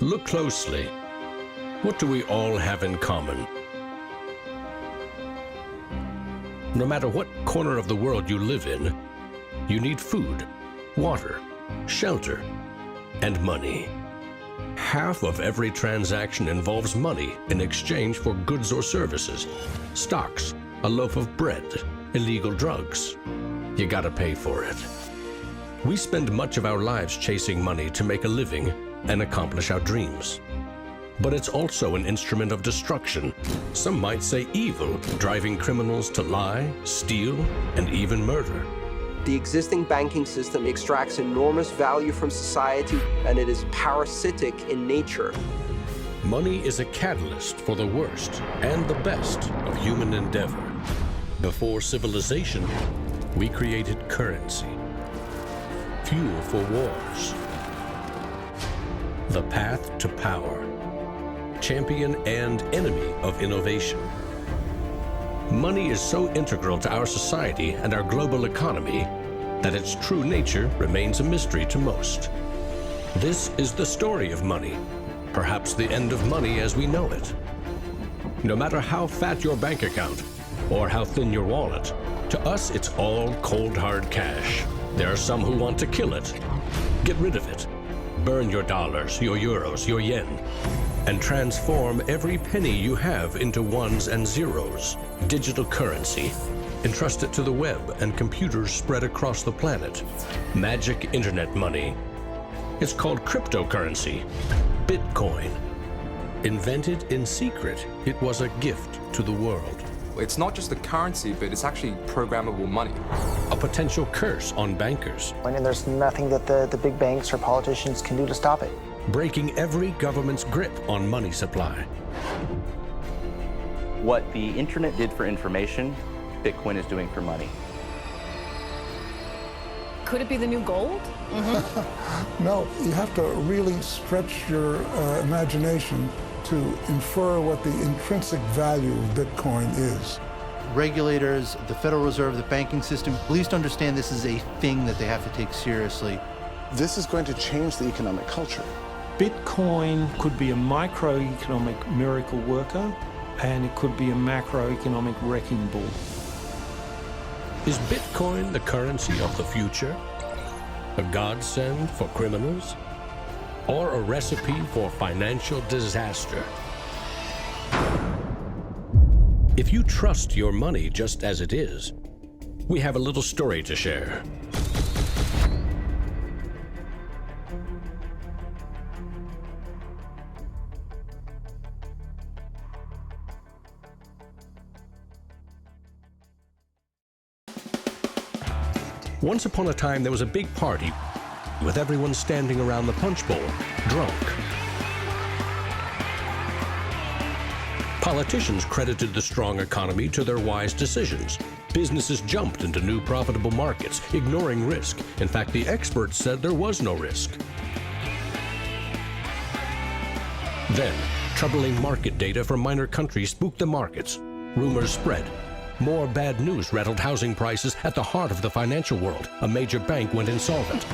Look closely. What do we all have in common? No matter what corner of the world you live in, you need food, water, shelter, and money. Half of every transaction involves money in exchange for goods or services, stocks, a loaf of bread, illegal drugs. You gotta pay for it. We spend much of our lives chasing money to make a living and accomplish our dreams. But it's also an instrument of destruction. Some might say evil, driving criminals to lie, steal, and even murder. The existing banking system extracts enormous value from society, and it is parasitic in nature. Money is a catalyst for the worst and the best of human endeavor. Before civilization, we created currency, fuel for wars, the path to power, champion and enemy of innovation. Money is so integral to our society and our global economy that its true nature remains a mystery to most. This is the story of money, perhaps the end of money as we know it. No matter how fat your bank account or how thin your wallet, to us it's all cold hard cash. There are some who want to kill it. Get rid of it. Burn your dollars, your euros, your yen, and transform every penny you have into ones and zeros. Digital currency. Entrust it to the web and computers spread across the planet. Magic internet money. It's called cryptocurrency. Bitcoin. Invented in secret, it was a gift to the world. It's not just a currency, but it's actually programmable money. A potential curse on bankers. And there's nothing that the big banks or politicians can do to stop it. Breaking every government's grip on money supply. What the internet did for information, Bitcoin is doing for money. Could it be the new gold? No, you have to really stretch your imagination to infer what the intrinsic value of Bitcoin is. Regulators, the Federal Reserve, the banking system, at least understand this is a thing that they have to take seriously. This is going to change the economic culture. Bitcoin could be a microeconomic miracle worker, and it could be a macroeconomic wrecking ball. Is Bitcoin the currency of the future? A godsend for criminals? Or a recipe for financial disaster? If you trust your money just as it is, we have a little story to share. Once upon a time, there was a big party with everyone standing around the punch bowl, drunk. Politicians credited the strong economy to their wise decisions. Businesses jumped into new profitable markets, ignoring risk. In fact, the experts said there was no risk. Then, troubling market data from minor countries spooked the markets. Rumors spread. More bad news rattled housing prices at the heart of the financial world. A major bank went insolvent.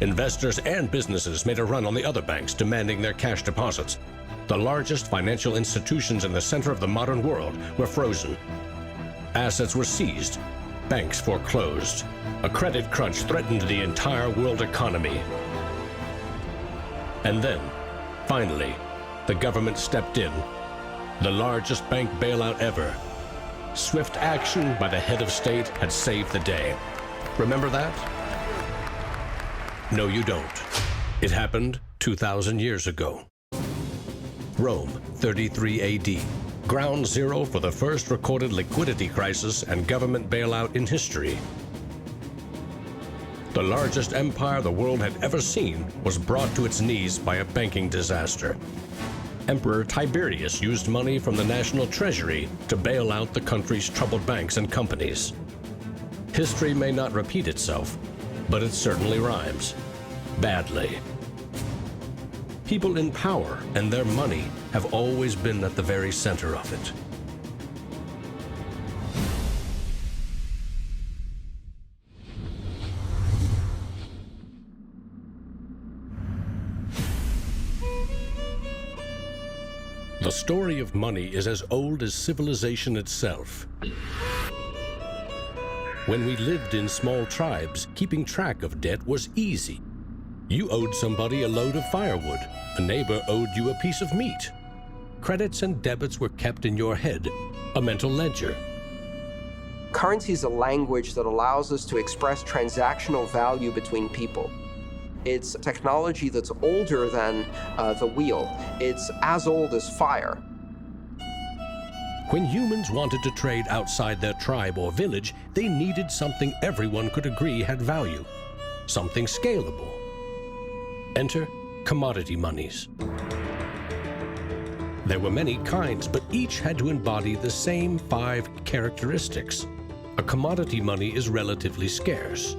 Investors and businesses made a run on the other banks, demanding their cash deposits. The largest financial institutions in the center of the modern world were frozen. Assets were seized. Banks foreclosed. A credit crunch threatened the entire world economy. And then, finally, the government stepped in. The largest bank bailout ever. Swift action by the head of state had saved the day. Remember that? No, you don't. It happened 2,000 years ago. Rome, 33 AD. Ground zero for the first recorded liquidity crisis and government bailout in history. The largest empire the world had ever seen was brought to its knees by a banking disaster. Emperor Tiberius used money from the national treasury to bail out the country's troubled banks and companies. History may not repeat itself, but it certainly rhymes. Badly. People in power and their money have always been at the very center of it. The story of money is as old as civilization itself. When we lived in small tribes, keeping track of debt was easy. You owed somebody a load of firewood. A neighbor owed you a piece of meat. Credits and debits were kept in your head, a mental ledger. Currency is a language that allows us to express transactional value between people. It's technology that's older than the wheel. It's as old as fire. When humans wanted to trade outside their tribe or village, they needed something everyone could agree had value, something scalable. Enter commodity monies. There were many kinds, but each had to embody the same 5 characteristics. A commodity money is relatively scarce,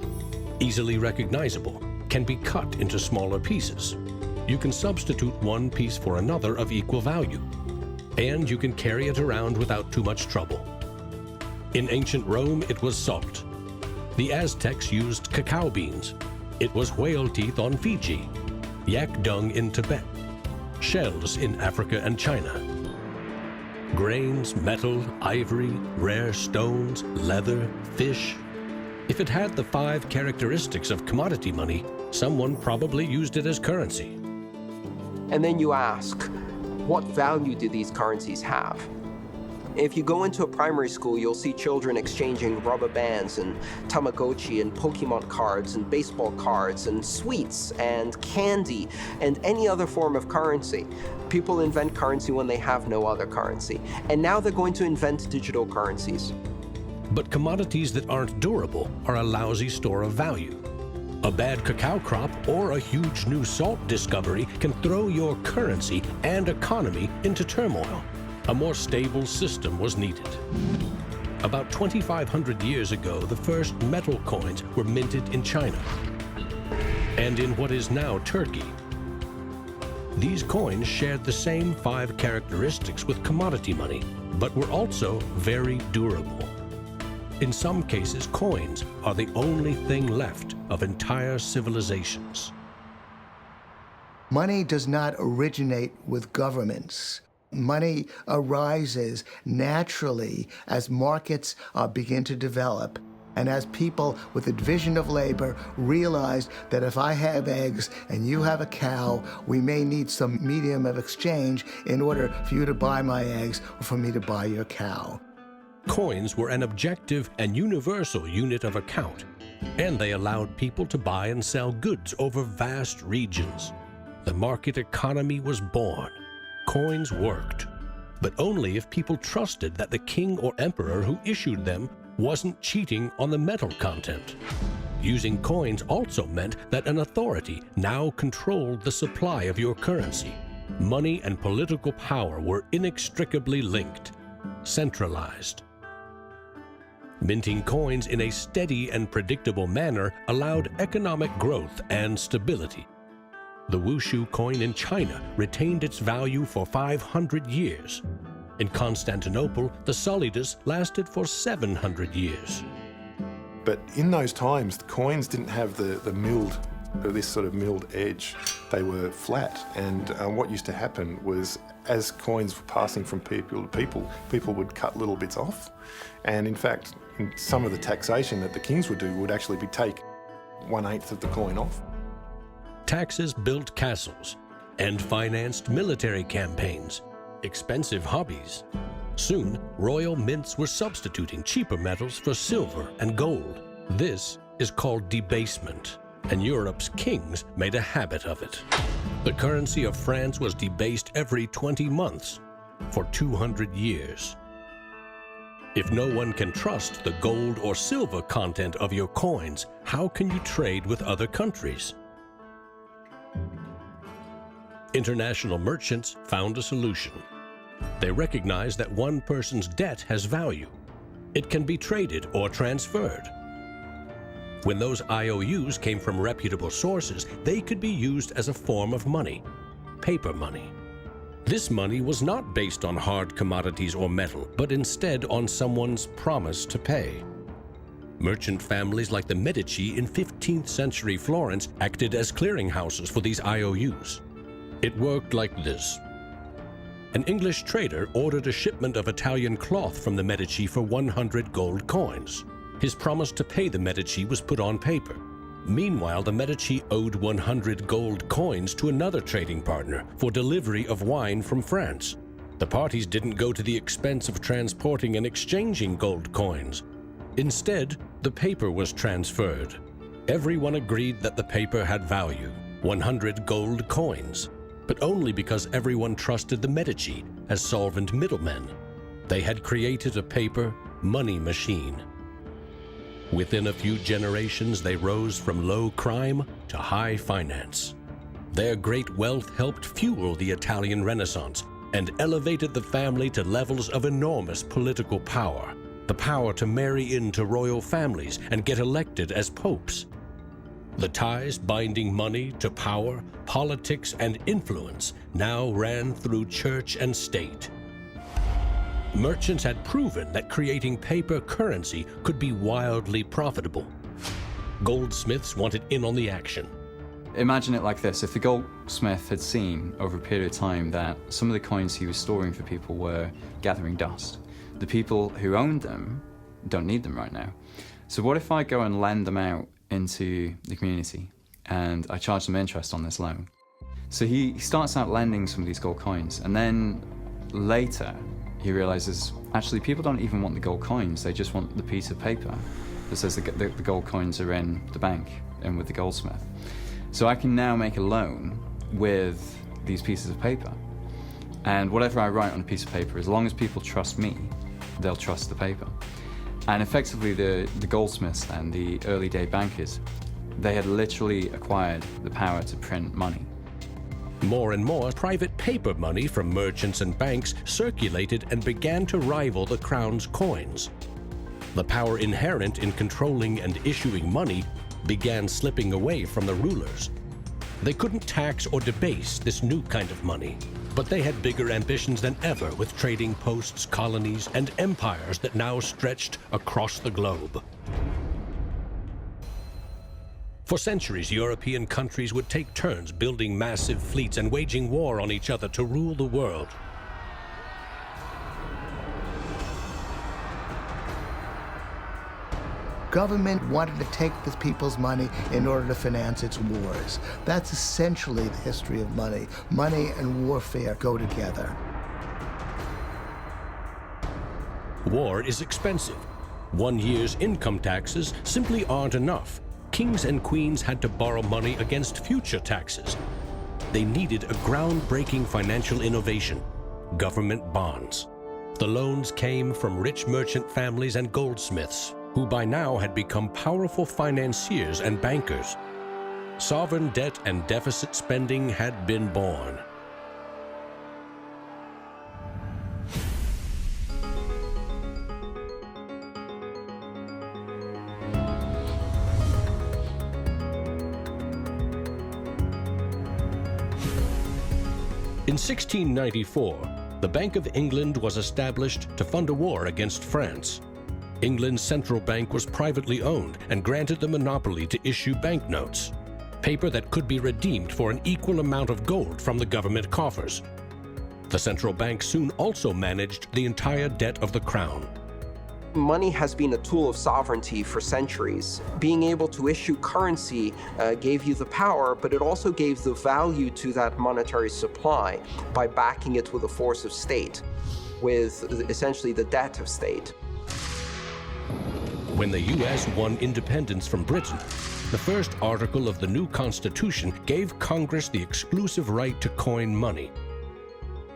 easily recognizable, can be cut into smaller pieces. You can substitute one piece for another of equal value, and you can carry it around without too much trouble. In ancient Rome, it was salt. The Aztecs used cacao beans. It was whale teeth on Fiji, yak dung in Tibet, shells in Africa and China. Grains, metal, ivory, rare stones, leather, fish. If it had the 5 characteristics of commodity money, someone probably used it as currency. And then you ask, what value do these currencies have? If you go into a primary school, you'll see children exchanging rubber bands and Tamagotchi and Pokemon cards and baseball cards and sweets and candy and any other form of currency. People invent currency when they have no other currency. And now they're going to invent digital currencies. But commodities that aren't durable are a lousy store of value. A bad cacao crop or a huge new salt discovery can throw your currency and economy into turmoil. A more stable system was needed. About 2,500 years ago, the first metal coins were minted in China and in what is now Turkey. These coins shared the same 5 characteristics with commodity money, but were also very durable. In some cases, coins are the only thing left of entire civilizations. Money does not originate with governments. Money arises naturally as markets begin to develop and as people with a division of labor realize that if I have eggs and you have a cow, we may need some medium of exchange in order for you to buy my eggs or for me to buy your cow. Coins were an objective and universal unit of account, and they allowed people to buy and sell goods over vast regions. The market economy was born. Coins worked, but only if people trusted that the king or emperor who issued them wasn't cheating on the metal content. Using coins also meant that an authority now controlled the supply of your currency. Money and political power were inextricably linked, centralized. Minting coins in a steady and predictable manner allowed economic growth and stability. The Wushu coin in China retained its value for 500 years. In Constantinople, the solidus lasted for 700 years. But in those times, the coins didn't have this sort of milled edge. They were flat, and what used to happen was, as coins were passing from people to people, people would cut little bits off. And in fact, in some of the taxation that the kings would do would actually be take 1/8 of the coin off. Taxes built castles and financed military campaigns, expensive hobbies. Soon, royal mints were substituting cheaper metals for silver and gold. This is called debasement, and Europe's kings made a habit of it. The currency of France was debased every 20 months for 200 years. If no one can trust the gold or silver content of your coins, how can you trade with other countries? International merchants found a solution. They recognized that one person's debt has value. It can be traded or transferred. When those IOUs came from reputable sources, they could be used as a form of money, paper money. This money was not based on hard commodities or metal, but instead on someone's promise to pay. Merchant families like the Medici in 15th century Florence acted as clearinghouses for these IOUs. It worked like this. an English trader ordered a shipment of Italian cloth from the Medici for 100 gold coins. His promise to pay the Medici was put on paper. Meanwhile, the Medici owed 100 gold coins to another trading partner for delivery of wine from France. The parties didn't go to the expense of transporting and exchanging gold coins. Instead, the paper was transferred. Everyone agreed that the paper had value, 100 gold coins, but only because everyone trusted the Medici as solvent middlemen. They had created a paper money machine. Within a few generations, they rose from low crime to high finance. Their great wealth helped fuel the Italian Renaissance and elevated the family to levels of enormous political power, the power to marry into royal families and get elected as popes. The ties binding money to power, politics, and influence now ran through church and state. Merchants had proven that creating paper currency could be wildly profitable. Goldsmiths wanted in on the action. Imagine it like this: if the goldsmith had seen over a period of time that some of the coins he was storing for people were gathering dust, the people who owned them don't need them right now. So what if I go and lend them out into the community and I charge them interest on this loan? So he starts out lending some of these gold coins, and then later he realizes actually people don't even want the gold coins, they just want the piece of paper that says the gold coins are in the bank and with the goldsmith. So I can now make a loan with these pieces of paper, and whatever I write on a piece of paper, as long as people trust me, they'll trust the paper. And effectively the goldsmiths and the early day bankers, they had literally acquired the power to print money. More and more private paper money from merchants and banks circulated and began to rival the crown's coins. The power inherent in controlling and issuing money began slipping away from the rulers. They couldn't tax or debase this new kind of money, but they had bigger ambitions than ever with trading posts, colonies, and empires that now stretched across the globe. For centuries, European countries would take turns building massive fleets and waging war on each other to rule the world. Government wanted to take the people's money in order to finance its wars. That's essentially the history of money. Money and warfare go together. War is expensive. 1 year's income taxes simply aren't enough. Kings and queens had to borrow money against future taxes. They needed a groundbreaking financial innovation: government bonds. The loans came from rich merchant families and goldsmiths, who by now had become powerful financiers and bankers. Sovereign debt and deficit spending had been born. In 1694, the Bank of England was established to fund a war against France. England's central bank was privately owned and granted the monopoly to issue banknotes, paper that could be redeemed for an equal amount of gold from the government coffers. The central bank soon also managed the entire debt of the crown. Money has been a tool of sovereignty for centuries. Being able to issue currency gave you the power, but it also gave the value to that monetary supply by backing it with a force of state, with essentially the debt of state. When the U.S. won independence from Britain, the first article of the new Constitution gave Congress the exclusive right to coin money.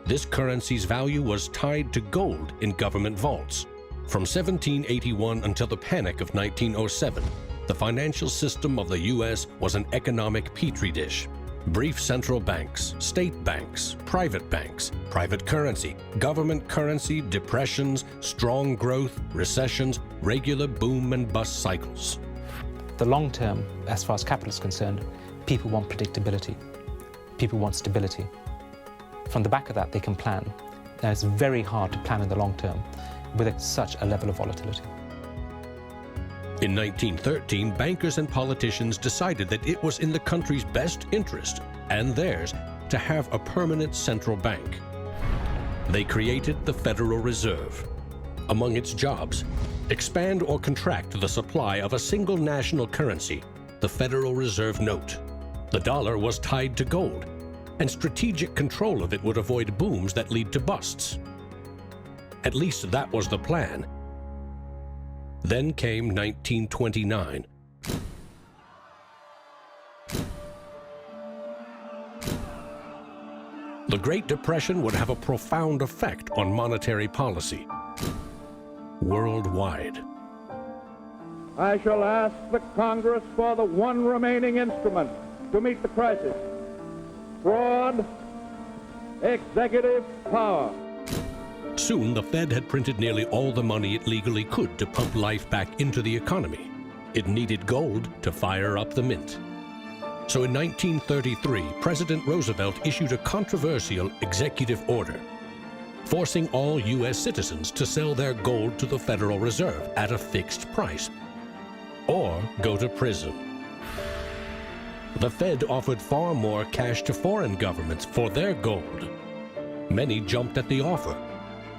This currency's value was tied to gold in government vaults. From 1781 until the Panic of 1907, the financial system of the U.S. was an economic petri dish. Brief central banks, state banks, private currency, government currency, depressions, strong growth, recessions, regular boom and bust cycles. The long term, as far as capital is concerned, people want predictability. People want stability. From the back of that, they can plan. Now, it's very hard to plan in the long term with such a level of volatility. In 1913, bankers and politicians decided that it was in the country's best interest, and theirs, to have a permanent central bank. They created the Federal Reserve. Among its jobs, expand or contract the supply of a single national currency, the Federal Reserve note. The dollar was tied to gold, and strategic control of it would avoid booms that lead to busts. At least that was the plan. Then came 1929. The Great Depression would have a profound effect on monetary policy worldwide. I shall ask the Congress for the one remaining instrument to meet the crisis: broad executive power. Soon, the Fed had printed nearly all the money it legally could to pump life back into the economy. It needed gold to fire up the mint. So in 1933, President Roosevelt issued a controversial executive order, forcing all U.S. citizens to sell their gold to the Federal Reserve at a fixed price, or go to prison. The Fed offered far more cash to foreign governments for their gold. Many jumped at the offer.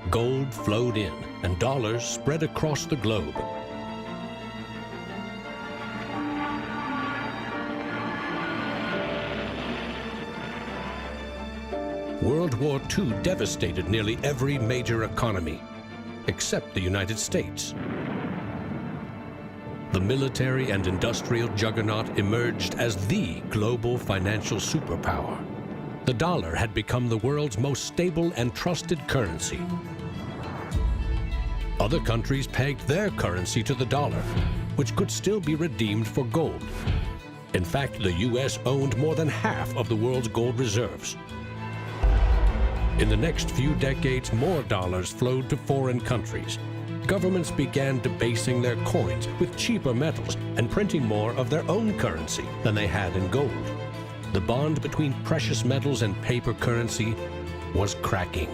Gold flowed in, and dollars spread across the globe. World War II devastated nearly every major economy, except the United States. The military and industrial juggernaut emerged as the global financial superpower. The dollar had become the world's most stable and trusted currency. Other countries pegged their currency to the dollar, which could still be redeemed for gold. In fact, the U.S. owned more than half of the world's gold reserves. In the next few decades, more dollars flowed to foreign countries. Governments began debasing their coins with cheaper metals and printing more of their own currency than they had in gold. The bond between precious metals and paper currency was cracking.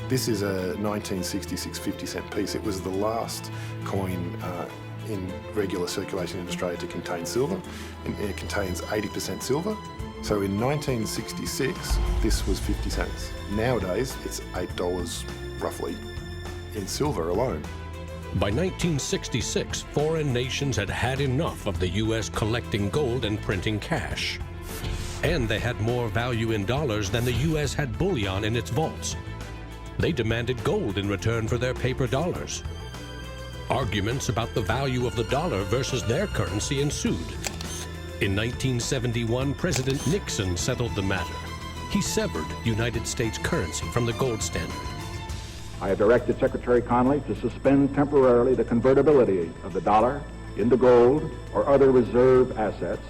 This is a 1966 50-cent piece. It was the last coin in regular circulation in Australia to contain silver, and it contains 80% silver. So in 1966, this was 50 cents. Nowadays, it's $8 roughly in silver alone. By 1966, foreign nations had had enough of the U.S. collecting gold and printing cash. And they had more value in dollars than the U.S. had bullion in its vaults. They demanded gold in return for their paper dollars. Arguments about the value of the dollar versus their currency ensued. In 1971, President Nixon settled the matter. He severed United States currency from the gold standard. I have directed Secretary Connally to suspend temporarily the convertibility of the dollar into gold or other reserve assets,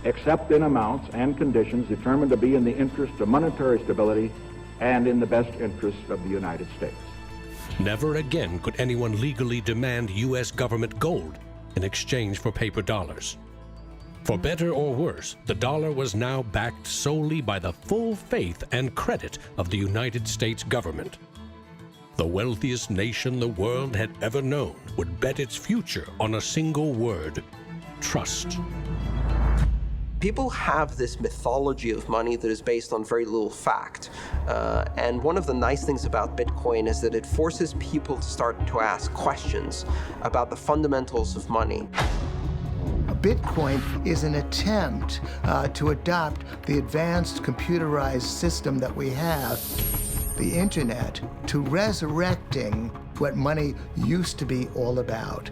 except in amounts and conditions determined to be in the interest of monetary stability and in the best interest of the United States. Never again could anyone legally demand U.S. government gold in exchange for paper dollars. For better or worse, the dollar was now backed solely by the full faith and credit of the United States government. The wealthiest nation the world had ever known would bet its future on a single word: trust. People have this mythology of money that is based on very little fact. And one of the nice things about Bitcoin is that it forces people to start to ask questions about the fundamentals of money. Bitcoin is an attempt to adopt the advanced computerized system that we have, the internet, to resurrecting what money used to be all about.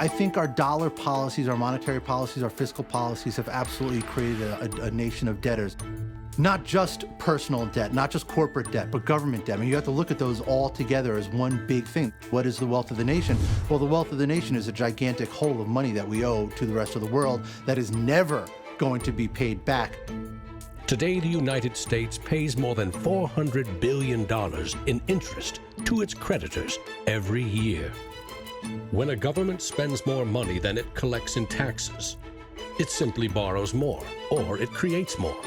I think our dollar policies, our monetary policies, our fiscal policies have absolutely created a nation of debtors. Not just personal debt, not just corporate debt, but government debt. I mean, you have to look at those all together as one big thing. What is the wealth of the nation? Well, the wealth of the nation is a gigantic hole of money that we owe to the rest of the world that is never going to be paid back. Today, the United States pays more than $400 billion in interest to its creditors every year. When a government spends more money than it collects in taxes, it simply borrows more, or it creates more.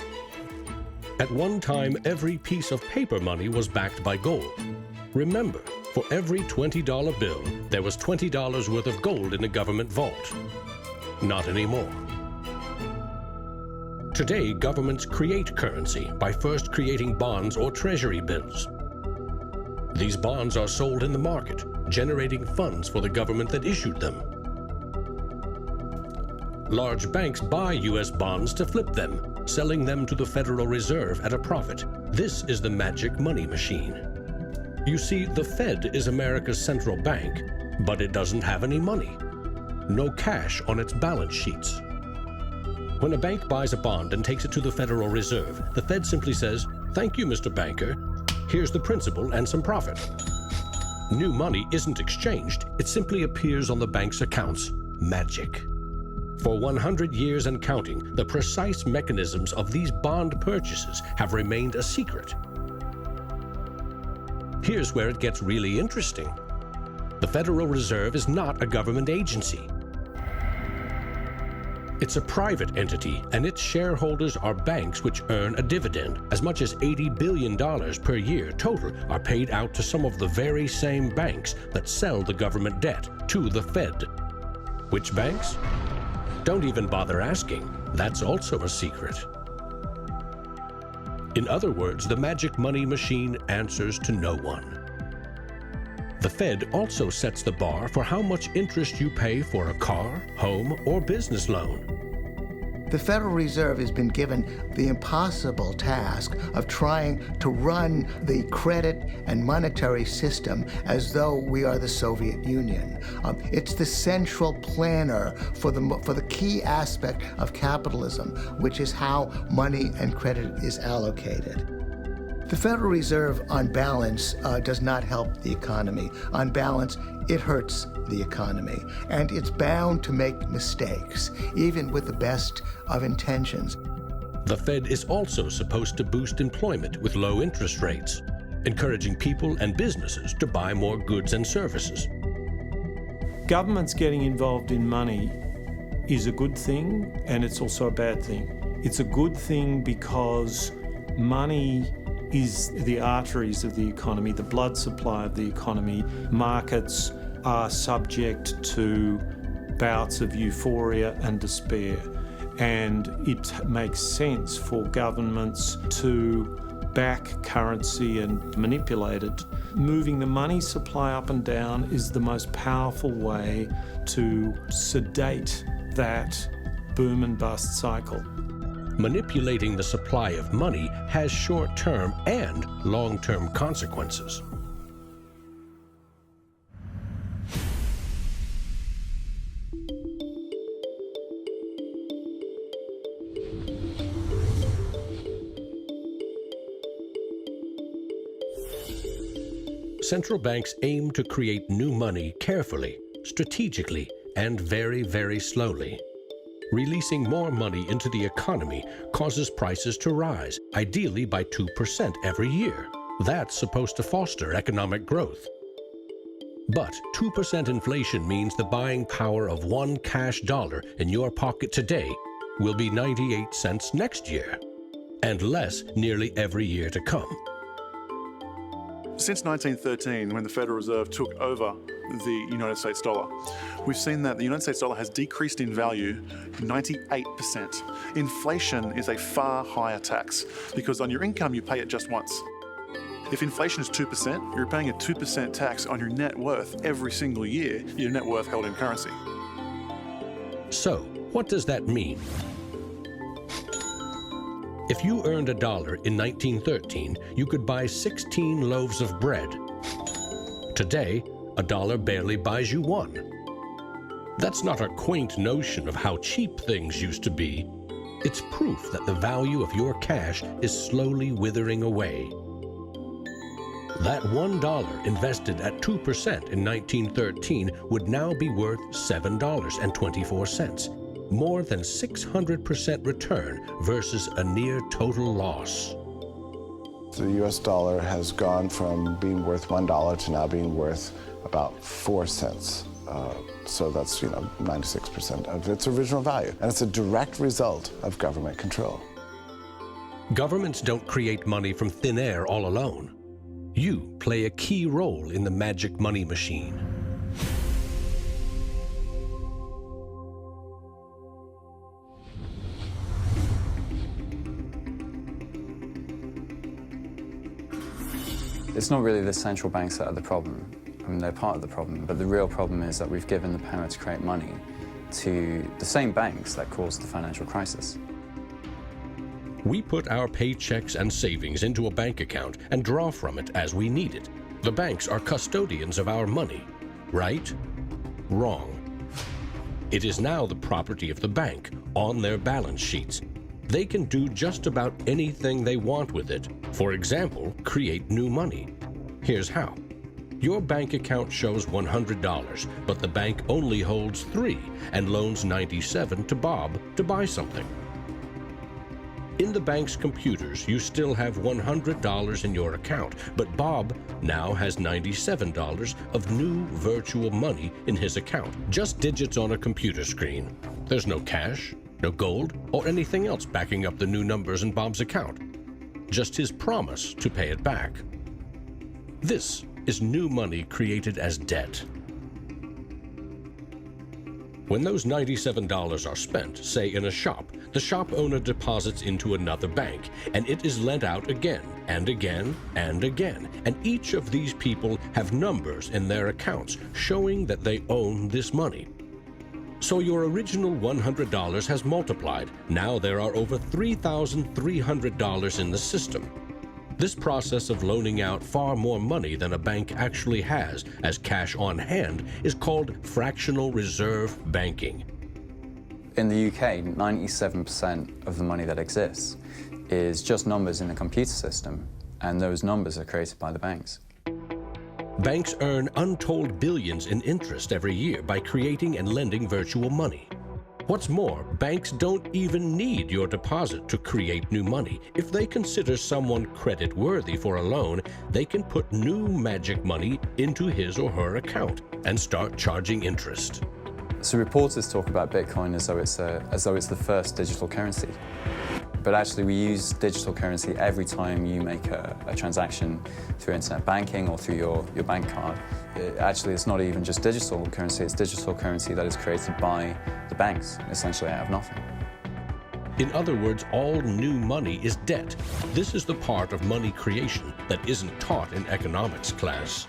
At one time, every piece of paper money was backed by gold. Remember, For every $20 bill, there was $20 worth of gold in a government vault. Not anymore. Today, governments create currency by first creating bonds or treasury bills. These bonds are sold in the market, generating funds for the government that issued them. Large banks buy U.S. bonds to flip them, selling them to the Federal Reserve at a profit. This is the magic money machine. You see, the Fed is America's central bank, but it doesn't have any money. No cash on its balance sheets. When a bank buys a bond and takes it to the Federal Reserve, the Fed simply says, "Thank you, Mr. Banker. Here's the principal and some profit." New money isn't exchanged. It simply appears on the bank's accounts. Magic. For 100 years and counting, the precise mechanisms of these bond purchases have remained a secret. Here's where it gets really interesting. The Federal Reserve is not a government agency. It's a private entity, and its shareholders are banks which earn a dividend. As much as $80 billion per year total are paid out to some of the very same banks that sell the government debt to the Fed. Which banks? Don't even bother asking. That's also a secret. In other words, the magic money machine answers to no one. The Fed also sets the bar for how much interest you pay for a car, home, or business loan. The Federal Reserve has been given the impossible task of trying to run the credit and monetary system as though we are the Soviet Union. It's the central planner for the key aspect of capitalism, which is how money and credit is allocated. The Federal Reserve, on balance, does not help the economy. On balance, it hurts the economy. And it's bound to make mistakes, even with the best of intentions. The Fed is also supposed to boost employment with low interest rates, encouraging people and businesses to buy more goods and services. Governments getting involved in money is a good thing, and it's also a bad thing. It's a good thing because money is the arteries of the economy, the blood supply of the economy. Markets are subject to bouts of euphoria and despair, and it makes sense for governments to back currency and manipulate it. Moving the money supply up and down is the most powerful way to sedate that boom and bust cycle. Manipulating the supply of money has short-term and long-term consequences. Central banks aim to create new money carefully, strategically, and very, very slowly. Releasing more money into the economy causes prices to rise, ideally by 2% every year. That's supposed to foster economic growth. But 2% inflation means the buying power of one cash dollar in your pocket today will be 98 cents next year, and less nearly every year to come. Since 1913, when the Federal Reserve took over the United States dollar, we've seen that the United States dollar has decreased in value 98%. Inflation is a far higher tax because on your income you pay it just once. If inflation is 2%, you're paying a 2% tax on your net worth every single year, your net worth held in currency. So, what does that mean? If you earned $1 in 1913, you could buy 16 loaves of bread. Today, $1 barely buys you one. That's not a quaint notion of how cheap things used to be. It's proof that the value of your cash is slowly withering away. That $1 invested at 2% in 1913 would now be worth $7.24. More than 600% return versus a near total loss. The US dollar has gone from being worth $1 to now being worth about 4 cents. So that's, 96% of its original value. And it's a direct result of government control. Governments don't create money from thin air all alone. You play a key role in the magic money machine. It's not really the central banks that are the problem. I mean, they're part of the problem, but the real problem is that we've given the power to create money to the same banks that caused the financial crisis. We put our paychecks and savings into a bank account and draw from it as we need it. The banks are custodians of our money. Right? Wrong. It is now the property of the bank on their balance sheets. They can do just about anything they want with it. For example, create new money. Here's how. Your bank account shows $100, but the bank only holds $3 and loans $97 to Bob to buy something. In the bank's computers, you still have $100 in your account, but Bob now has $97 of new virtual money in his account. Just digits on a computer screen. There's no cash, no gold, or anything else backing up the new numbers in Bob's account. Just his promise to pay it back. This is new money created as debt. When those $97 are spent, say in a shop, the shop owner deposits into another bank, and it is lent out again and again and again. And each of these people have numbers in their accounts showing that they own this money. So your original $100 has multiplied. Now there are over $3,300 in the system. This process of loaning out far more money than a bank actually has as cash on hand is called fractional reserve banking. In the UK, 97% of the money that exists is just numbers in a computer system, and those numbers are created by the banks. Banks earn untold billions in interest every year by creating and lending virtual money. What's more, banks don't even need your deposit to create new money. If they consider someone credit-worthy for a loan, they can put new magic money into his or her account and start charging interest. So reporters talk about Bitcoin as though it's the first digital currency. But actually we use digital currency every time you make a transaction through internet banking or through your bank card. Actually, it's not even just digital currency, it's digital currency that is created by the banks, essentially out of nothing. In other words, all new money is debt. This is the part of money creation that isn't taught in economics class.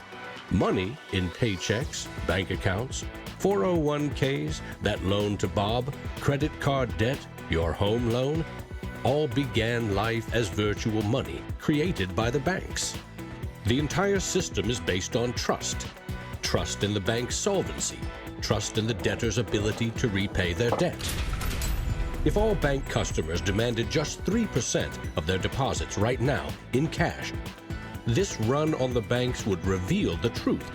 Money in paychecks, bank accounts, 401ks, that loan to Bob, credit card debt, your home loan, all began life as virtual money created by the banks. The entire system is based on trust. Trust in the bank's solvency, trust in the debtor's ability to repay their debt. If all bank customers demanded just 3% of their deposits right now in cash, this run on the banks would reveal the truth.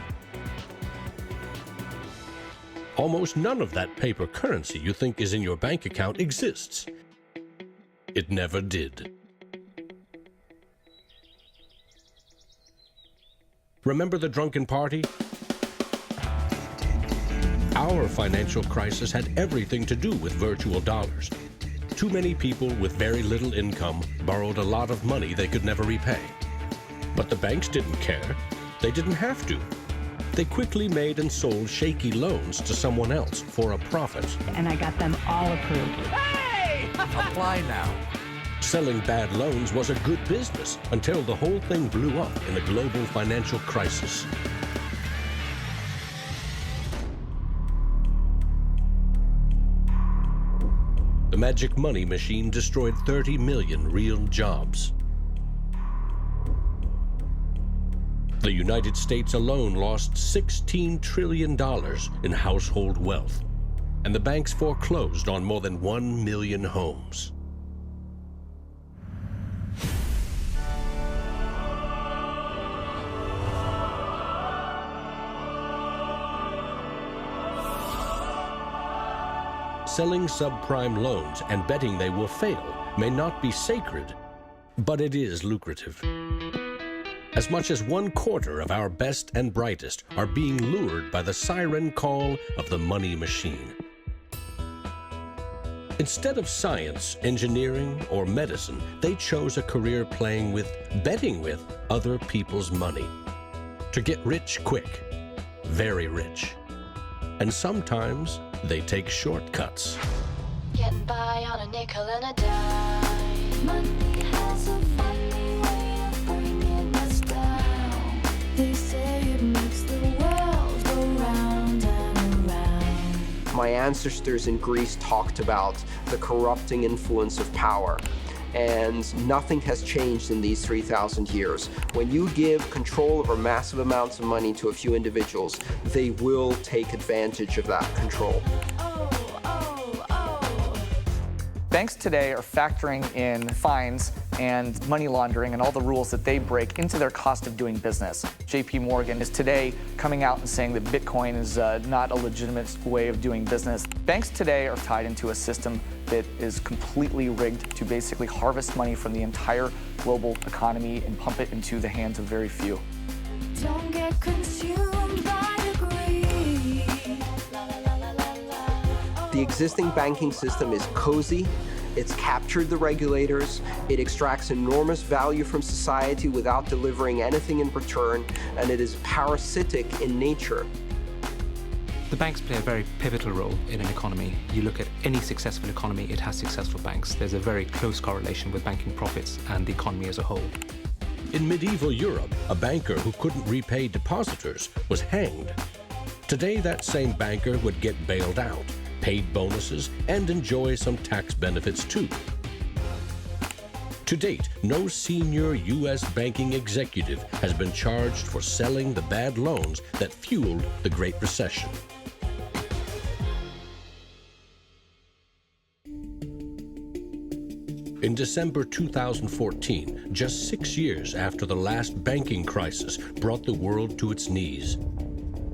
Almost none of that paper currency you think is in your bank account exists. It never did. Remember the drunken party? Our financial crisis had everything to do with virtual dollars. Too many people with very little income borrowed a lot of money they could never repay. But the banks didn't care. They didn't have to. They quickly made and sold shaky loans to someone else for a profit. And I got them all approved. Hey! Apply now. Selling bad loans was a good business until the whole thing blew up in a global financial crisis. The magic money machine destroyed 30 million real jobs. The United States alone lost $16 trillion in household wealth, and the banks foreclosed on more than 1 million homes. Selling subprime loans and betting they will fail may not be sacred, but it is lucrative. As much as 1/4 of our best and brightest are being lured by the siren call of the money machine. Instead of science, engineering, or medicine, they chose a career betting with other people's money. To get rich quick, very rich. And sometimes they take shortcuts. Getting by on a nickel and a dime. Money has a funny way of bringing us down. They say it makes the world go round and around. My ancestors in Greece talked about the corrupting influence of power. And nothing has changed in these 3,000 years. When you give control over massive amounts of money to a few individuals, they will take advantage of that control. Banks today are factoring in fines and money laundering and all the rules that they break into their cost of doing business. JP Morgan is today coming out and saying that Bitcoin is not a legitimate way of doing business. Banks today are tied into a system that is completely rigged to basically harvest money from the entire global economy and pump it into the hands of very few. Don't get consumed by the greed. The existing banking system is cozy, it's captured the regulators, it extracts enormous value from society without delivering anything in return, and it is parasitic in nature. The banks play a very pivotal role in an economy. You look at any successful economy, it has successful banks. There's a very close correlation with banking profits and the economy as a whole. In medieval Europe, a banker who couldn't repay depositors was hanged. Today, that same banker would get bailed out, paid bonuses, and enjoy some tax benefits too. To date, no senior U.S. banking executive has been charged for selling the bad loans that fueled the Great Recession. In December 2014, just 6 years after the last banking crisis brought the world to its knees,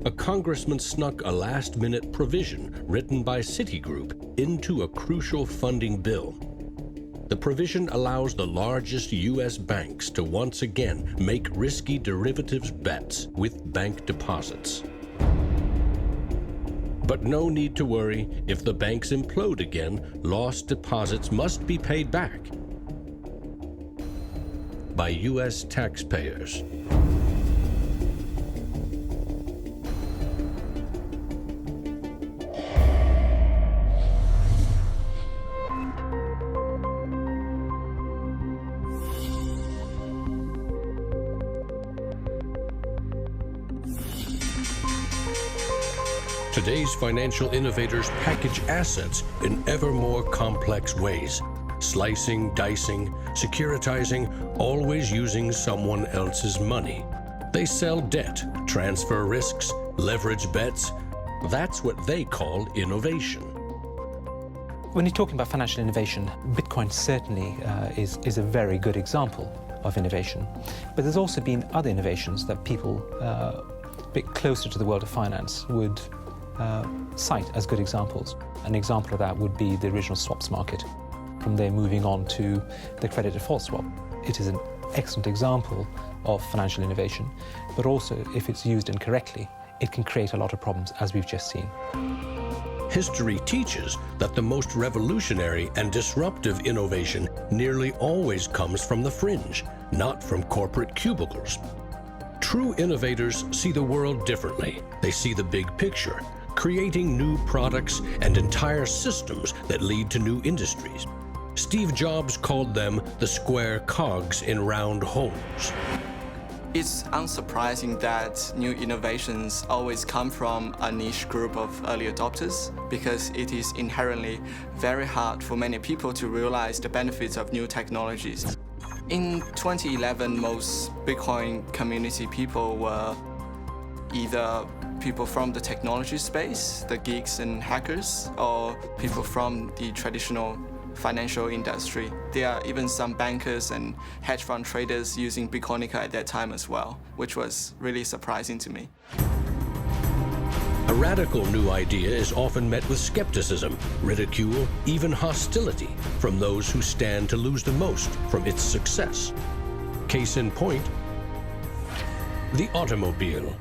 a congressman snuck a last-minute provision written by Citigroup into a crucial funding bill. The provision allows the largest U.S. banks to once again make risky derivatives bets with bank deposits. But no need to worry. If the banks implode again, lost deposits must be paid back by U.S. taxpayers. Today's financial innovators package assets in ever more complex ways, slicing, dicing, securitizing, always using someone else's money. They sell debt, transfer risks, leverage bets. That's what they call innovation. When you're talking about financial innovation, Bitcoin certainly is a very good example of innovation. But there's also been other innovations that people a bit closer to the world of finance would cite as good examples. An example of that would be the original swaps market. From there moving on to the credit default swap. It is an excellent example of financial innovation, but also if it's used incorrectly, it can create a lot of problems, as we've just seen. History teaches that the most revolutionary and disruptive innovation nearly always comes from the fringe, not from corporate cubicles. True innovators see the world differently. They see the big picture, creating new products and entire systems that lead to new industries. Steve Jobs called them the square cogs in round holes. It's unsurprising that new innovations always come from a niche group of early adopters because it is inherently very hard for many people to realize the benefits of new technologies. In 2011, most Bitcoin community people were either people from the technology space, the geeks and hackers, or people from the traditional financial industry. There are even some bankers and hedge fund traders using Bitcoinica at that time as well, which was really surprising to me. A radical new idea is often met with skepticism, ridicule, even hostility from those who stand to lose the most from its success. Case in point, the automobile.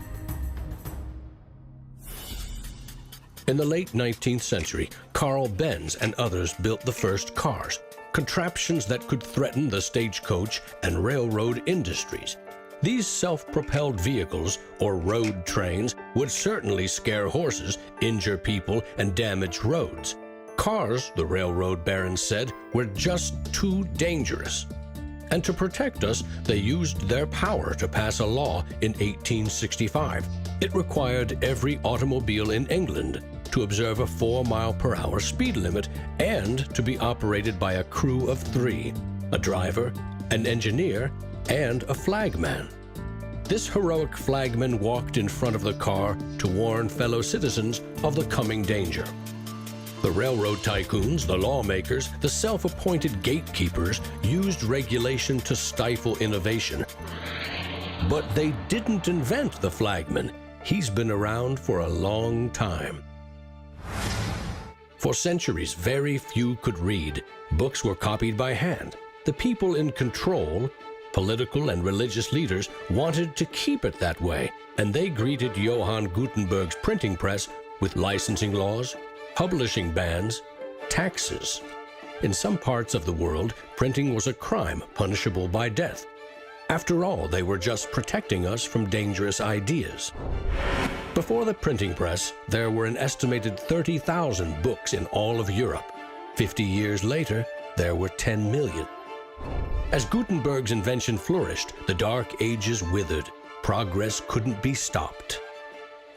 In the late 19th century, Carl Benz and others built the first cars, contraptions that could threaten the stagecoach and railroad industries. These self-propelled vehicles, or road trains, would certainly scare horses, injure people, and damage roads. Cars, the railroad barons said, were just too dangerous. And to protect us, they used their power to pass a law in 1865. It required every automobile in England to observe a 4-mile-per-hour speed limit and to be operated by a crew of 3, a driver, an engineer, and a flagman. This heroic flagman walked in front of the car to warn fellow citizens of the coming danger. The railroad tycoons, the lawmakers, the self-appointed gatekeepers used regulation to stifle innovation. But they didn't invent the flagman. He's been around for a long time. For centuries, very few could read. Books were copied by hand. The people in control, political and religious leaders, wanted to keep it that way, and they greeted Johann Gutenberg's printing press with licensing laws, publishing bans, taxes. In some parts of the world, printing was a crime punishable by death. After all, they were just protecting us from dangerous ideas. Before the printing press, there were an estimated 30,000 books in all of Europe. 50 years later, there were 10 million. As Gutenberg's invention flourished, the Dark Ages withered. Progress couldn't be stopped.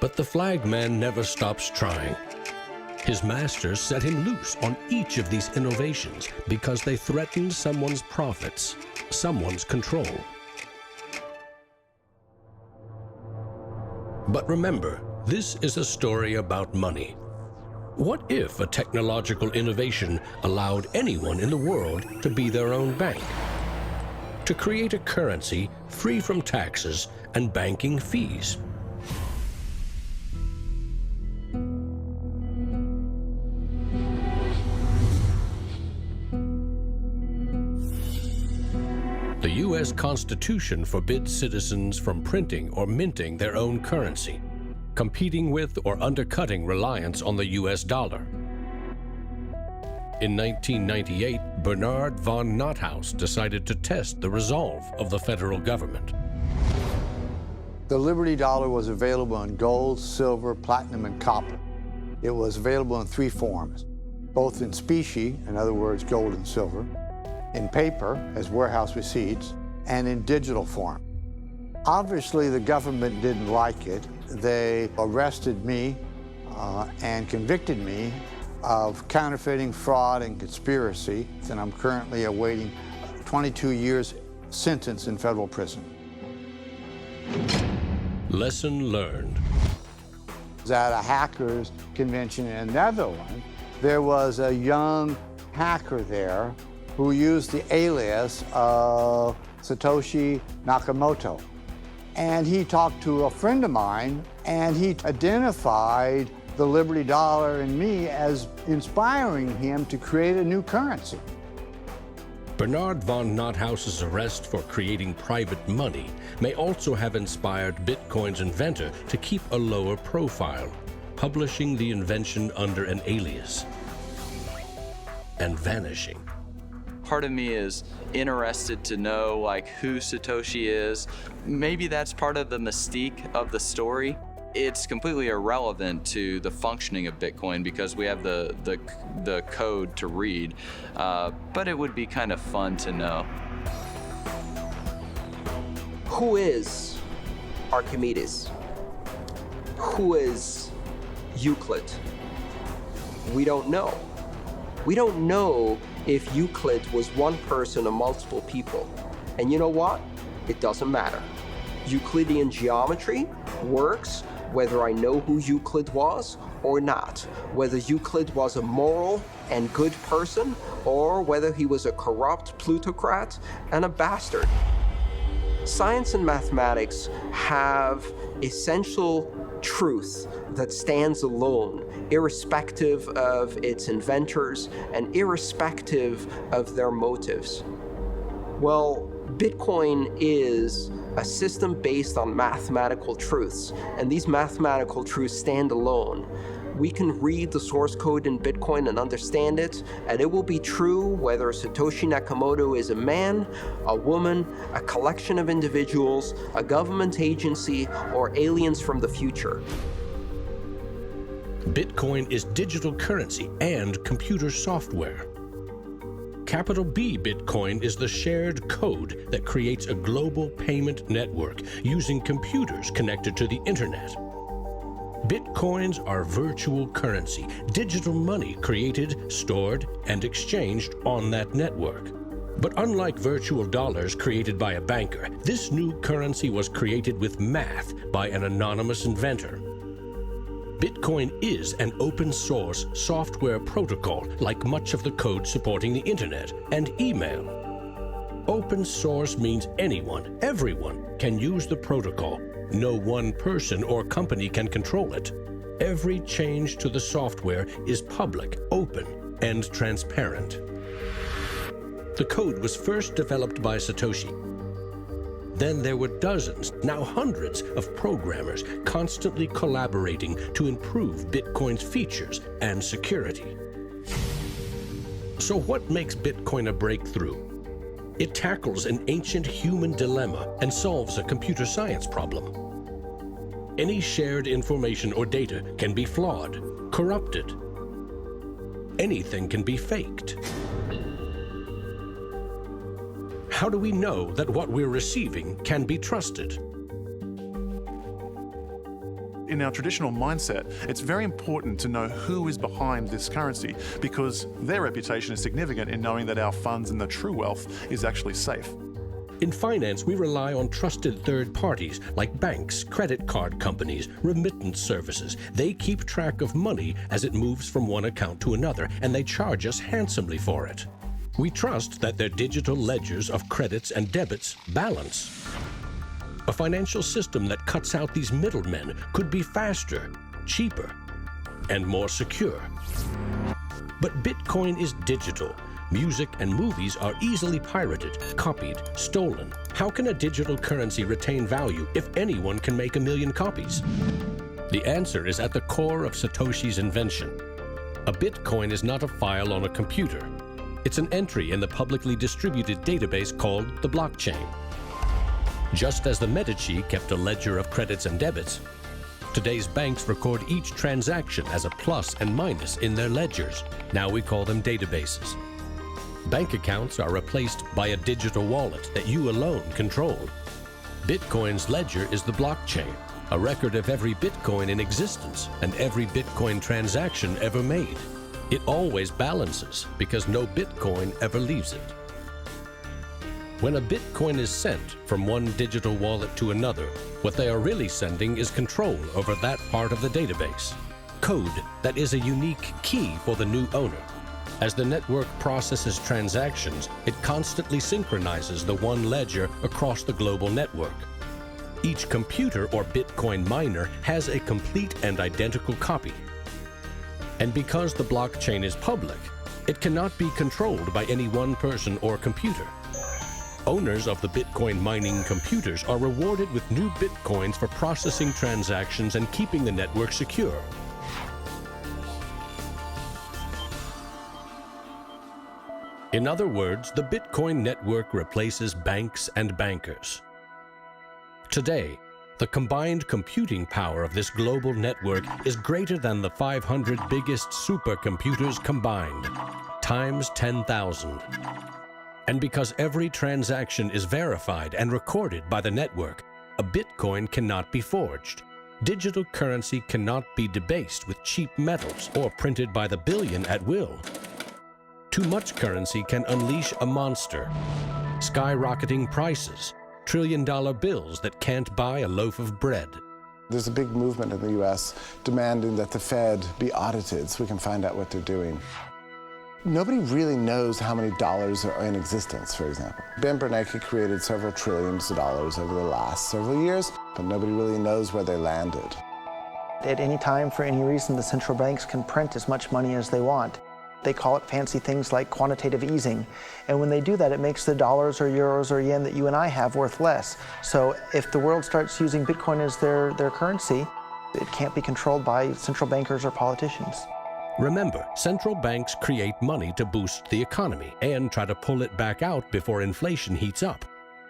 But the flagman never stops trying. His masters set him loose on each of these innovations because they threatened someone's profits, someone's control. But remember, this is a story about money. What if a technological innovation allowed anyone in the world to be their own bank? To create a currency free from taxes and banking fees? The U.S. Constitution forbids citizens from printing or minting their own currency, competing with or undercutting reliance on the U.S. dollar. In 1998, Bernard von Nothaus decided to test the resolve of the federal government. The Liberty Dollar was available in gold, silver, platinum, and copper. It was available in 3 forms, both in specie, in other words, gold and silver, in paper, as warehouse receipts, and in digital form. Obviously, the government didn't like it. They arrested me and convicted me of counterfeiting, fraud, and conspiracy, and I'm currently awaiting 22 years sentence in federal prison. Lesson learned. At a hackers convention in the Netherlands, there was a young hacker there who used the alias of Satoshi Nakamoto. And he talked to a friend of mine, and he identified the Liberty Dollar and me as inspiring him to create a new currency. Bernard von Nothaus's arrest for creating private money may also have inspired Bitcoin's inventor to keep a lower profile, publishing the invention under an alias and vanishing. Part of me is interested to know who Satoshi is. Maybe that's part of the mystique of the story. It's completely irrelevant to the functioning of Bitcoin because we have the code to read, but it would be kind of fun to know. Who is Archimedes? Who is Euclid? We don't know. We don't know if Euclid was one person or multiple people. And you know what? It doesn't matter. Euclidean geometry works whether I know who Euclid was or not, whether Euclid was a moral and good person or whether he was a corrupt plutocrat and a bastard. Science and mathematics have essential truth that stands alone, irrespective of its inventors and irrespective of their motives. Well, Bitcoin is a system based on mathematical truths, and these mathematical truths stand alone. We can read the source code in Bitcoin and understand it, and it will be true whether Satoshi Nakamoto is a man, a woman, a collection of individuals, a government agency, or aliens from the future. Bitcoin is digital currency and computer software. Capital B Bitcoin is the shared code that creates a global payment network using computers connected to the internet. Bitcoins are virtual currency, digital money created, stored, and exchanged on that network. But unlike virtual dollars created by a banker, this new currency was created with math by an anonymous inventor. Bitcoin is an open-source software protocol, like much of the code supporting the internet and email. Open source means anyone, everyone, can use the protocol. No one person or company can control it. Every change to the software is public, open, and transparent. The code was first developed by Satoshi. Then there were dozens, now hundreds, of programmers constantly collaborating to improve Bitcoin's features and security. So what makes Bitcoin a breakthrough? It tackles an ancient human dilemma and solves a computer science problem. Any shared information or data can be flawed, corrupted. Anything can be faked. How do we know that what we're receiving can be trusted? In our traditional mindset, it's very important to know who is behind this currency because their reputation is significant in knowing that our funds and the true wealth is actually safe. In finance, we rely on trusted third parties like banks, credit card companies, remittance services. They keep track of money as it moves from one account to another, and they charge us handsomely for it. We trust that their digital ledgers of credits and debits balance. A financial system that cuts out these middlemen could be faster, cheaper, and more secure. But Bitcoin is digital. Music and movies are easily pirated, copied, stolen. How can a digital currency retain value if anyone can make 1 million copies? The answer is at the core of Satoshi's invention. A Bitcoin is not a file on a computer. It's an entry in the publicly distributed database called the blockchain. Just as the Medici kept a ledger of credits and debits, today's banks record each transaction as a plus and minus in their ledgers. Now we call them databases. Bank accounts are replaced by a digital wallet that you alone control. Bitcoin's ledger is the blockchain, a record of every Bitcoin in existence and every Bitcoin transaction ever made. It always balances because no Bitcoin ever leaves it. When a Bitcoin is sent from one digital wallet to another, what they are really sending is control over that part of the database. Code that is a unique key for the new owner. As the network processes transactions, it constantly synchronizes the one ledger across the global network. Each computer or Bitcoin miner has a complete and identical copy. And because the blockchain is public, it cannot be controlled by any one person or computer. Owners of the Bitcoin mining computers are rewarded with new Bitcoins for processing transactions and keeping the network secure. In other words, the Bitcoin network replaces banks and bankers. Today, the combined computing power of this global network is greater than the 500 biggest supercomputers combined, times 10,000. And because every transaction is verified and recorded by the network, a Bitcoin cannot be forged. Digital currency cannot be debased with cheap metals or printed by the billion at will. Too much currency can unleash a monster, skyrocketing prices, trillion-dollar bills that can't buy a loaf of bread. There's a big movement in the U.S. demanding that the Fed be audited so we can find out what they're doing. Nobody really knows how many dollars are in existence, for example. Ben Bernanke created several trillions of dollars over the last several years, but nobody really knows where they landed. At any time, for any reason, the central banks can print as much money as they want. They call it fancy things like quantitative easing. And when they do that, it makes the dollars or euros or yen that you and I have worth less. So if the world starts using Bitcoin as their currency, It can't be controlled by central bankers or politicians. Remember, central banks create money to boost the economy and try to pull it back out before inflation heats up.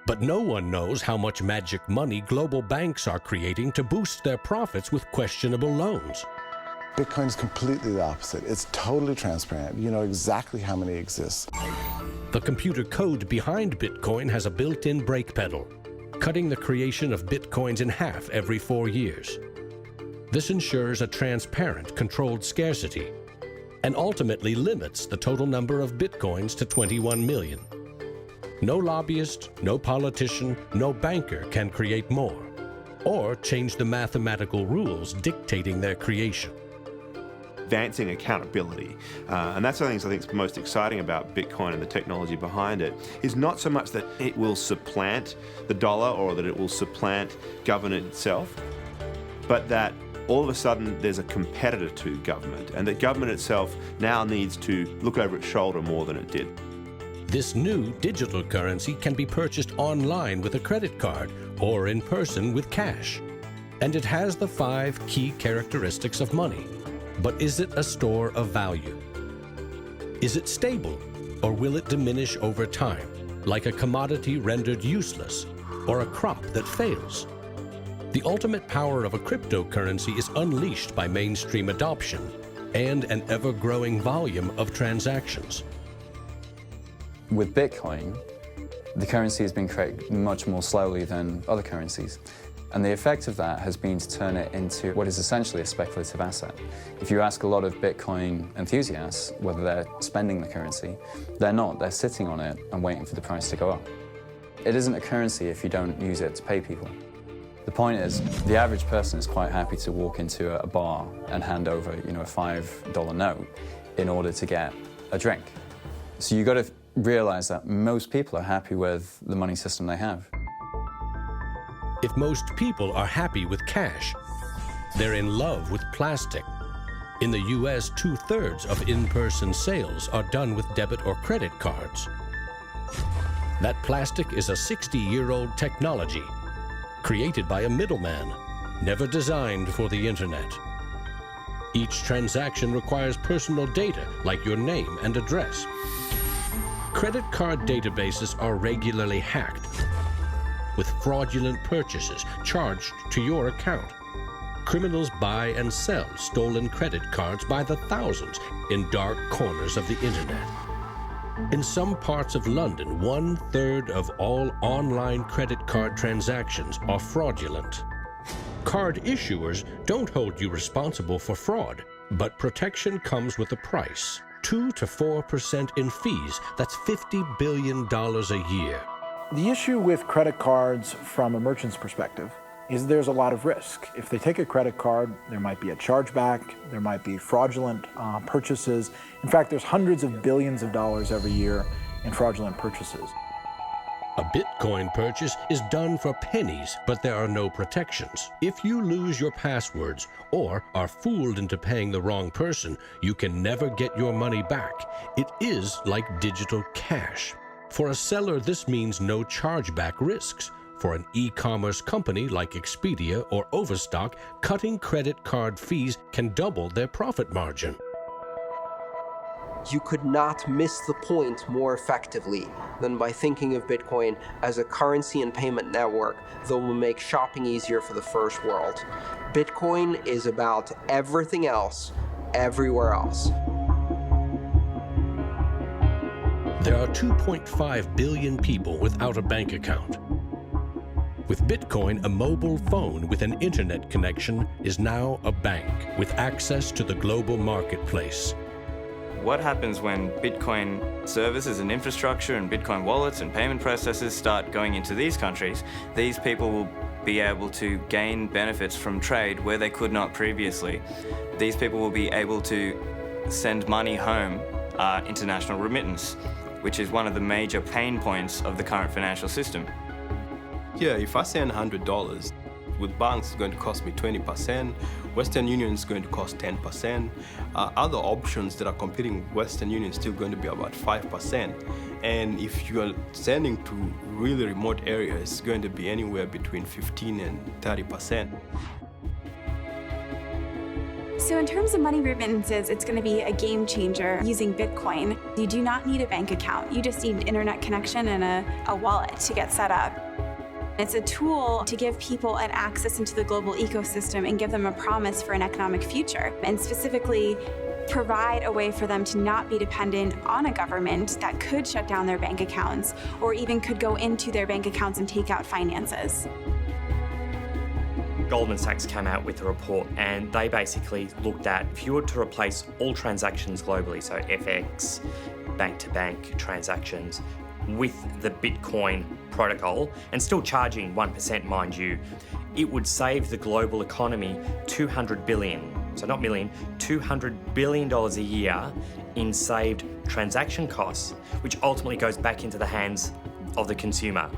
But no one knows how much magic money global banks are creating to boost their profits with questionable loans. Bitcoin is completely the opposite. It's totally transparent. You know exactly how many exist. The computer code behind Bitcoin has a built-in brake pedal, cutting the creation of Bitcoins in half every 4 years. This ensures a transparent, controlled scarcity and ultimately limits the total number of Bitcoins to 21 million. No lobbyist, no politician, no banker can create more or change the mathematical rules dictating their creation. Advancing accountability. And that's one of the things I think is most exciting about Bitcoin and the technology behind it, is not so much that it will supplant the dollar or that it will supplant government itself, but that all of a sudden there's a competitor to government, and that government itself now needs to look over its shoulder more than it did. This new digital currency can be purchased online with a credit card or in person with cash. And it has the 5 key characteristics of money. But is it a store of value? Is it stable, or will it diminish over time, like a commodity rendered useless or a crop that fails? The ultimate power of a cryptocurrency is unleashed by mainstream adoption and an ever-growing volume of transactions. With Bitcoin, the currency has been created much more slowly than other currencies. And the effect of that has been to turn it into what is essentially a speculative asset. If you ask a lot of Bitcoin enthusiasts whether they're spending the currency, they're not. They're sitting on it and waiting for the price to go up. It isn't a currency if you don't use it to pay people. The point is, the average person is quite happy to walk into a bar and hand over, a $5 note in order to get a drink. So you've got to realize that most people are happy with the money system they have. If most people are happy with cash, they're in love with plastic. In the US, 2/3 of in-person sales are done with debit or credit cards. That plastic is a 60-year-old technology, created by a middleman, never designed for the internet. Each transaction requires personal data, like your name and address. Credit card databases are regularly hacked, with fraudulent purchases charged to your account. Criminals buy and sell stolen credit cards by the thousands in dark corners of the internet. In some parts of London, 1/3 of all online credit card transactions are fraudulent. Card issuers don't hold you responsible for fraud, but protection comes with a price. 2 to 4% in fees. That's $50 billion a year. The issue with credit cards from a merchant's perspective is there's a lot of risk. If they take a credit card, there might be a chargeback, there might be fraudulent purchases. In fact, there's hundreds of billions of dollars every year in fraudulent purchases. A Bitcoin purchase is done for pennies, but there are no protections. If you lose your passwords or are fooled into paying the wrong person, you can never get your money back. It is like digital cash. For a seller, this means no chargeback risks. For an e-commerce company like Expedia or Overstock, cutting credit card fees can double their profit margin. You could not miss the point more effectively than by thinking of Bitcoin as a currency and payment network that will make shopping easier for the first world. Bitcoin is about everything else, everywhere else. There are 2.5 billion people without a bank account. With Bitcoin, a mobile phone with an internet connection is now a bank with access to the global marketplace. What happens when Bitcoin services and infrastructure and Bitcoin wallets and payment processors start going into these countries? These people will be able to gain benefits from trade where they could not previously. These people will be able to send money home, international remittance, which is one of the major pain points of the current financial system. Yeah, if I send $100, with banks it's going to cost me 20%, Western Union is going to cost 10%, other options that are competing with Western Union is still going to be about 5%. And if you are sending to really remote areas, it's going to be anywhere between 15 and 30%. So in terms of money remittances, it's going to be a game changer using Bitcoin. You do not need a bank account. You just need internet connection and a wallet to get set up. It's a tool to give people an access into the global ecosystem and give them a promise for an economic future, and specifically provide a way for them to not be dependent on a government that could shut down their bank accounts or even could go into their bank accounts and take out finances. Goldman Sachs came out with a report and they basically looked at if you were to replace all transactions globally, so FX, bank-to-bank transactions, with the Bitcoin protocol, and still charging 1%, mind you, it would save the global economy $200 billion, so not million, $200 billion a year in saved transaction costs, which ultimately goes back into the hands of the consumer.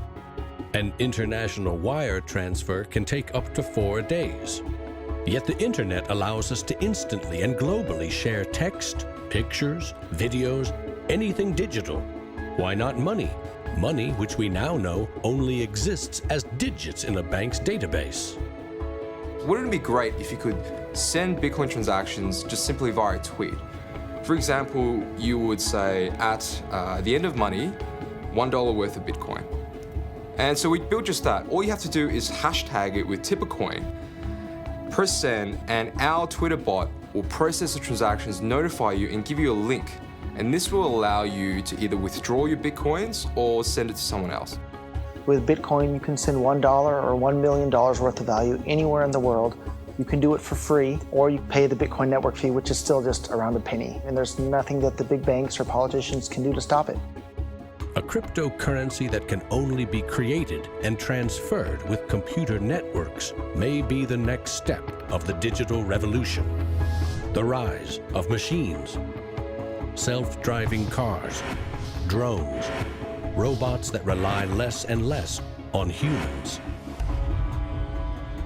An international wire transfer can take up to 4 days. Yet the internet allows us to instantly and globally share text, pictures, videos, anything digital. Why not money? Money which we now know only exists as digits in a bank's database. Wouldn't it be great if you could send Bitcoin transactions just simply via a tweet? For example, you would say at the end of money, $1 worth of Bitcoin. And so we built just that. All you have to do is hashtag it with Tippercoin, press send, and our Twitter bot will process the transactions, notify you, and give you a link. And this will allow you to either withdraw your Bitcoins or send it to someone else. With Bitcoin, you can send $1 or $1 million worth of value anywhere in the world. You can do it for free, or you pay the Bitcoin network fee, which is still just around a penny. And there's nothing that the big banks or politicians can do to stop it. A cryptocurrency that can only be created and transferred with computer networks may be the next step of the digital revolution. The rise of machines, self-driving cars, drones, robots that rely less and less on humans.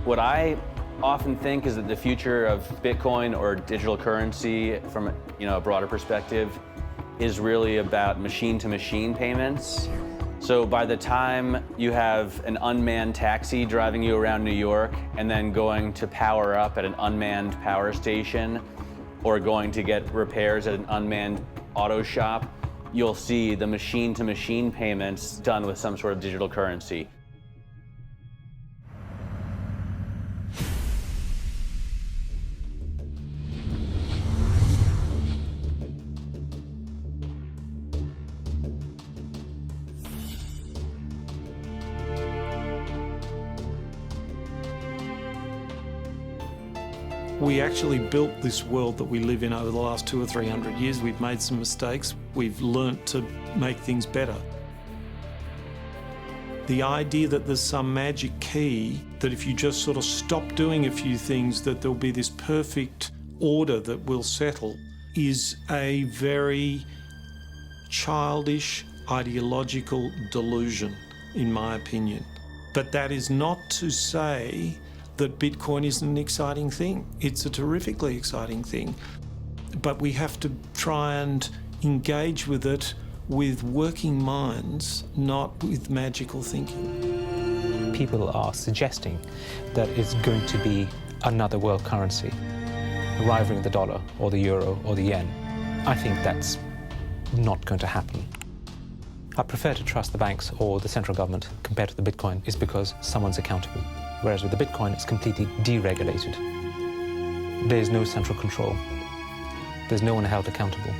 What I often think is that the future of Bitcoin or digital currency from a broader perspective is really about machine-to-machine payments. So by the time you have an unmanned taxi driving you around New York and then going to power up at an unmanned power station or going to get repairs at an unmanned auto shop, you'll see the machine-to-machine payments done with some sort of digital currency. We actually built this world that we live in over the last 200 or 300 years. We've made some mistakes. We've learnt to make things better. The idea that there's some magic key, that if you just sort of stop doing a few things, that there'll be this perfect order that will settle, is a very childish, ideological delusion, in my opinion. But that is not to say that Bitcoin isn't an exciting thing. It's a terrifically exciting thing. But we have to try and engage with it with working minds, not with magical thinking. People are suggesting that it's going to be another world currency, rivaling the dollar or the euro or the yen. I think that's not going to happen. I prefer to trust the banks or the central government compared to the Bitcoin is because someone's accountable. Whereas with the Bitcoin, it's completely deregulated. There's no central control. There's no one held accountable.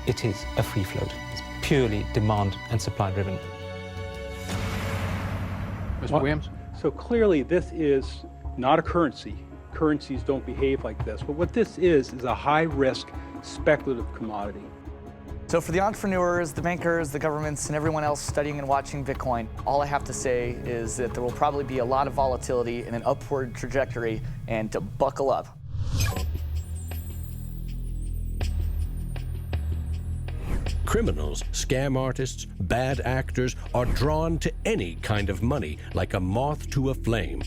It is a free float. It's purely demand and supply driven. Mr. Williams? So clearly this is not a currency. Currencies don't behave like this. But what this is a high-risk speculative commodity. So for the entrepreneurs, the bankers, the governments, and everyone else studying and watching Bitcoin, all I have to say is that there will probably be a lot of volatility and an upward trajectory, and to buckle up. Criminals, scam artists, bad actors are drawn to any kind of money like a moth to a flame.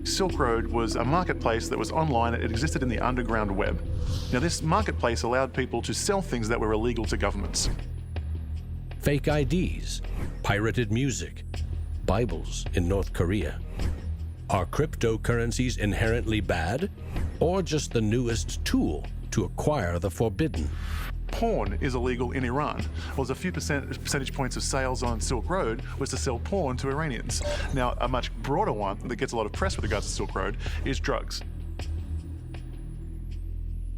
Silk Road was a marketplace that was online. It existed in the underground web. Now, this marketplace allowed people to sell things that were illegal to governments. Fake IDs, pirated music, Bibles in North Korea. Are cryptocurrencies inherently bad, or just the newest tool to acquire the forbidden? Porn is illegal in Iran. Well, there's a few percentage points of sales on Silk Road was to sell porn to Iranians. Now, a much broader one that gets a lot of press with regards to Silk Road is drugs.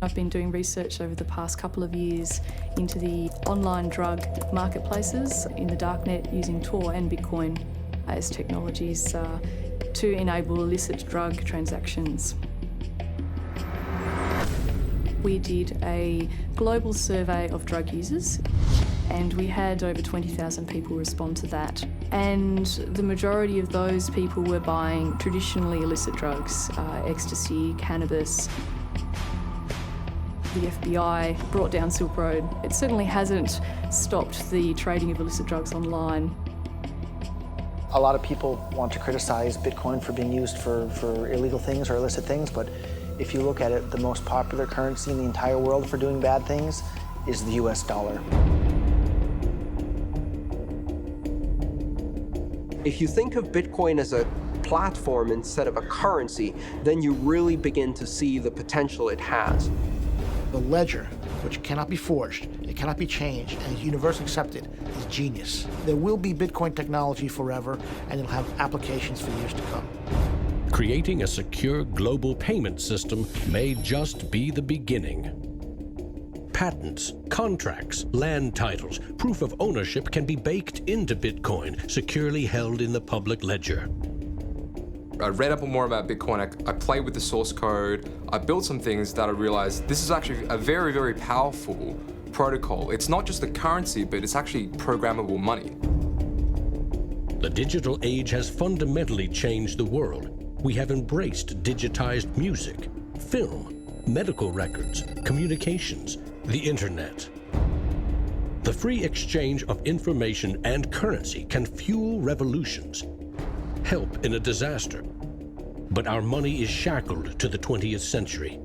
I've been doing research over the past couple of years into the online drug marketplaces in the darknet using Tor and Bitcoin as technologies to enable illicit drug transactions. We did a global survey of drug users, and we had over 20,000 people respond to that. And the majority of those people were buying traditionally illicit drugs, ecstasy, cannabis. The FBI brought down Silk Road. It certainly hasn't stopped the trading of illicit drugs online. A lot of people want to criticize Bitcoin for being used for illegal things or illicit things, but if you look at it, the most popular currency in the entire world for doing bad things is the US dollar. If you think of Bitcoin as a platform instead of a currency, then you really begin to see the potential it has. The ledger, which cannot be forged, it cannot be changed, and is universally accepted, is genius. There will be Bitcoin technology forever, and it'll have applications for years to come. Creating a secure global payment system may just be the beginning. Patents, contracts, land titles, proof of ownership can be baked into Bitcoin, securely held in the public ledger. I read up more about Bitcoin, I played with the source code, I built some things that I realized this is actually a very, very powerful protocol. It's not just a currency, but it's actually programmable money. The digital age has fundamentally changed the world. We have embraced digitized music, film, medical records, communications, the internet. The free exchange of information and currency can fuel revolutions, help in a disaster. But our money is shackled to the 20th century,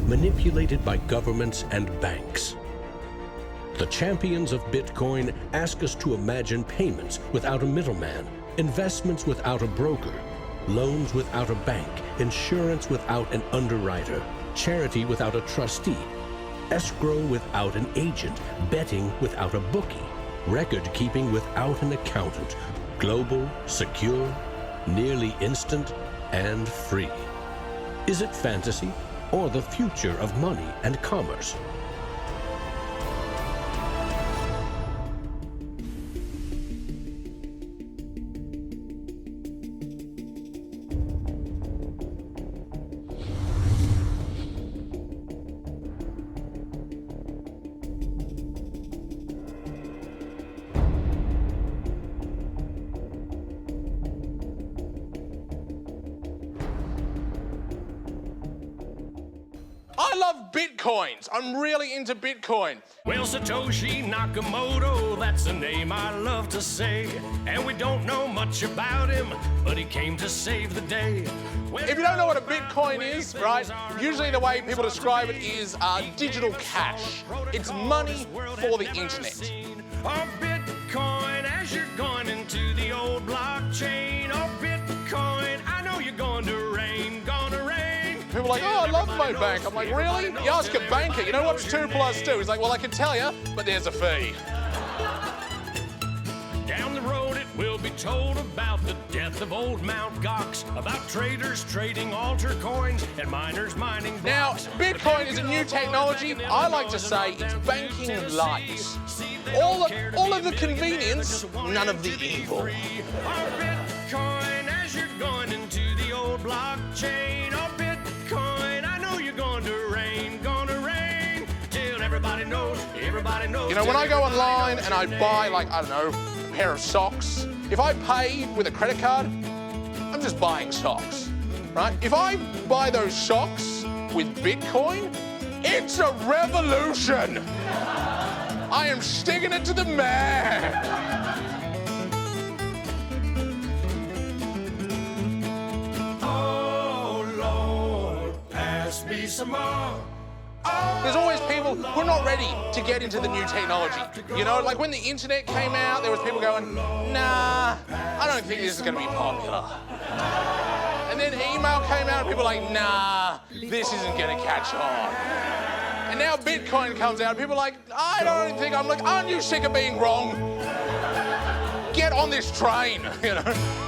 manipulated by governments and banks. The champions of Bitcoin ask us to imagine payments without a middleman, investments without a broker, loans without a bank, insurance without an underwriter, charity without a trustee, escrow without an agent, betting without a bookie, record keeping without an accountant, global, secure, nearly instant, and free. Is it fantasy or the future of money and commerce? I love Bitcoins. I'm really into Bitcoin. Well, Satoshi Nakamoto, that's the name I love to say. And we don't know much about him, but he came to save the day. If you don't know what a Bitcoin is, right, usually the way people describe it is digital cash. It's money for the internet. A Bitcoin as you're going into the old blockchain. Oh, Bitcoin, I know you're going to rain, gonna rain. People are like, oh, I love my bank. I'm like, really? You ask a banker, you know what's 2 + 2? He's like, well, I can tell you, but there's a fee. Down the road it will be told about the death of old Mt. Gox, about traders trading altar coins and miners mining blocks. Now, Bitcoin is a new technology. I like to say it's banking light. All of the convenience, none of the evil. Bitcoin as you're going into the old blockchain. Oh, Bitcoin, I know you're going to rain, till everybody knows, You know, when I go online and I buy, like, I don't know, a pair of socks, if I pay with a credit card, I'm just buying socks, right? If I buy those socks with Bitcoin, it's a revolution. I am sticking it to the man. Me some more. There's always people who are not ready to get into the new technology. You know, like when the internet came out, there was people going, nah, I don't think this is going to be popular. And then email came out and people were like, nah, this isn't gonna catch on. And now Bitcoin comes out and people are like, I don't think, I'm like, aren't you sick of being wrong? Get on this train, you know?